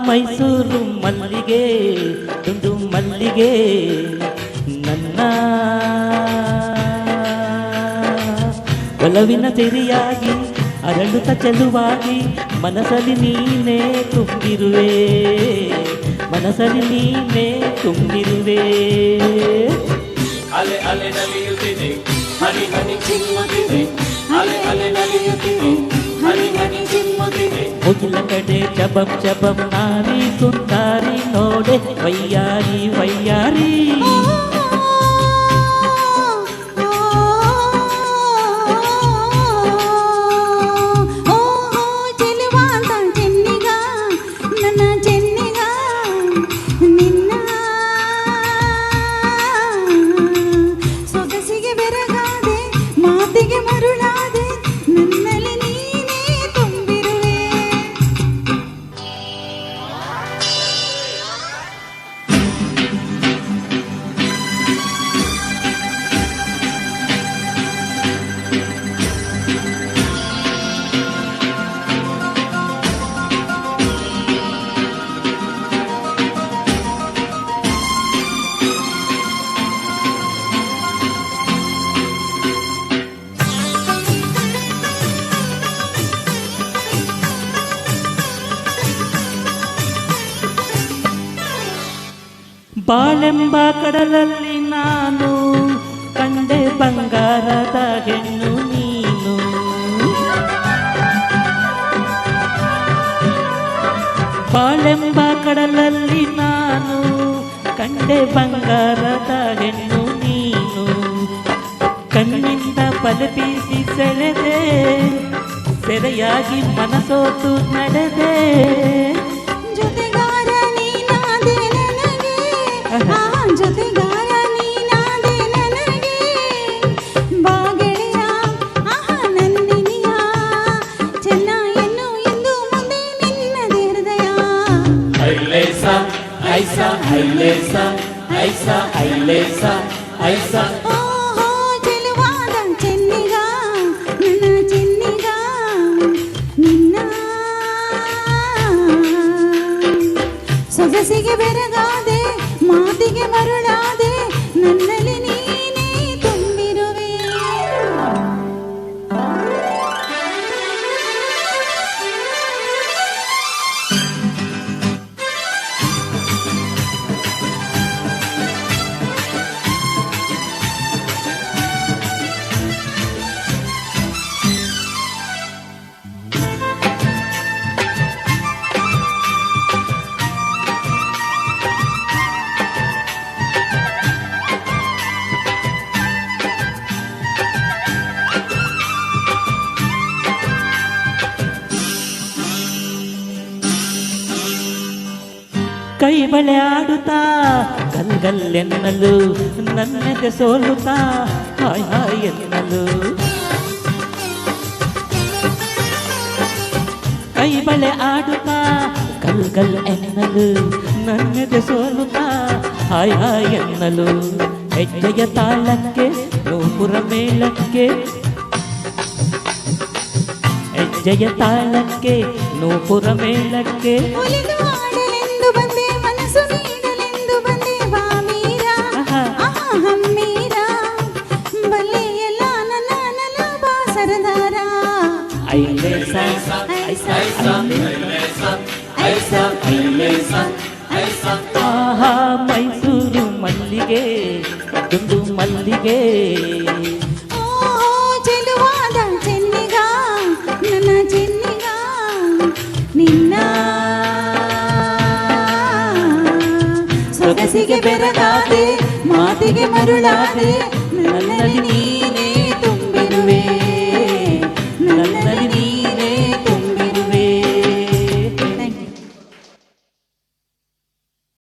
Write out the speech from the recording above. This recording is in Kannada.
ಮೈಸೂರು ಮಲ್ಲಿಗೆ ತುಂಡು ಮಲ್ಲಿಗೆ ನನ್ನ ಒಲವಿನ ತೆರೆಯಾಗಿ ಅರಳುತ್ತ ಚೆಲುವಾಗಿ ಮನಸ್ಸಲ್ಲಿ ನೀನೇ ತುಂಬಿರುವೆ ಮನಸ್ಸಲ್ಲಿ ನೀನೇ ತುಂಬಿರುವೆ ಅಲೆ ಅಲೆ ನಲಿಯುತ್ತಿದೆ ಹನಿ ಹನಿ ಚಿಮ್ಮುತ್ತಿದೆ ಅಲೆ ಅಲೆ ನಲಿಯುತ್ತಿದೆ ಹನಿ ಹನಿ ಚಿಮ್ಮುತ್ತಿದೆ ಮುಗಿಲ ಕಡೆ ಚಬಂ ಚಬಂ ನಾರಿ ಸುಂದಾರಿ ನೋಡೆ ವಯ್ಯಾರಿ ವಯ್ಯಾರಿ ಬಾಳೆಂಬ ಕಡಲಲ್ಲಿ ನಾನು ಕಂಡೆ ಬಂಗಾರದ ಹೆಣ್ಣು ನೀನು ಬಾಳೆಂಬ ಕಡಲಲ್ಲಿ ನಾನು ಕಂಡೆ ಬಂಗಾರದ ಹೆಣ್ಣು ನೀನು ಕಣ್ಣಿಂದ ಪಲಪಿಸಿ ಸೆಳೆದೆ ಸೆರೆಯಾಗಿ ಮನಸೋತು ನಡೆದೆ ಜೊತೆಗಾರ ನೀನಾದೆ ನನಗೆ ಬಾಗೆಳೆಯ ನಂದಿನಿಯ ಚೆನ್ನ ಎನ್ನು ಇಂದು ಮುಂದೆ ನಿನ್ನದೇ ಹೃದಯ ಐಲೇಸ ಐಸ ಐಲೇಸ ಐಸ ಐಲೇಸ ಐಸ ಓಹೋ ಚೆಲುವಾದ ಚೆನ್ನಿಗ ನನ್ನ ಚೆನ್ನಿಗ ನಿನ್ನ ಸೊಗಸಿಗೆ ಬೆರಗಾದೆ ಮಾತಿಗೆ ಮರುಳಾದೆ ನನ್ನಲ್ಲಿ ನೀನೇ ತುಂಬಿರುವೆ ಕೈ ಬಳೆ ಆಡುತ್ತಾ ಗಲ್ಗಲ್ಲೆನ್ನಲು ನನ್ನೆದೆ ಸೋಲುತ್ತಾ ಹಾಯ್ ಹಾಯ್ ಎನ್ನಲು ಕೈ ಬಳೆ ಆಡುತ್ತಾ ಗಲ್ಗಲ್ ಎನ್ನಲು ನನ್ನೆದೆ ಸೋಲುತ್ತಾ ಹಾಯ್ ಹಾಯ್ ಎನ್ನಲು ಹೆಜ್ಜೆಯ ತಾಳಕ್ಕೆ ನೂಪುರ ಮೇಳಕ್ಕೆ ಹೆಜ್ಜೆಯ ತಾಳಕ್ಕೆ ನೂಪುರ ಮೇಳಕ್ಕೆ ಬಂದೆ ಮನಸ್ಸು ನೀಡಲೆಂದು ಬಂದೆ ವಾಮೀರ ಹಮ್ಮೀರ ಬಲ್ಲೆ ಎಲ್ಲ ನನ್ನ ನನ್ನ ಬಾಸರದಾರ ಐಲೇಸ ಐಸ ಐಸ ಐಲೇಸ ಐಸ ಆಹಾ ಮೈಸೂರು ಮಲ್ಲಿಗೆ ತುಂಡು ಮಲ್ಲಿಗೆ ಓಹೋ ಚೆಲುವಾದ ಚೆನ್ನಿಗ ನನ್ನ ಚೆನ್ನಿಗ ನಿನ್ನ ಸೊಗಸಿಗೆ ಬೆರಗಾದೆ ಮಾತಿಗೆ ಮರುಳಾದೆ ನನ್ನಲ್ಲಿ ನೀನೇ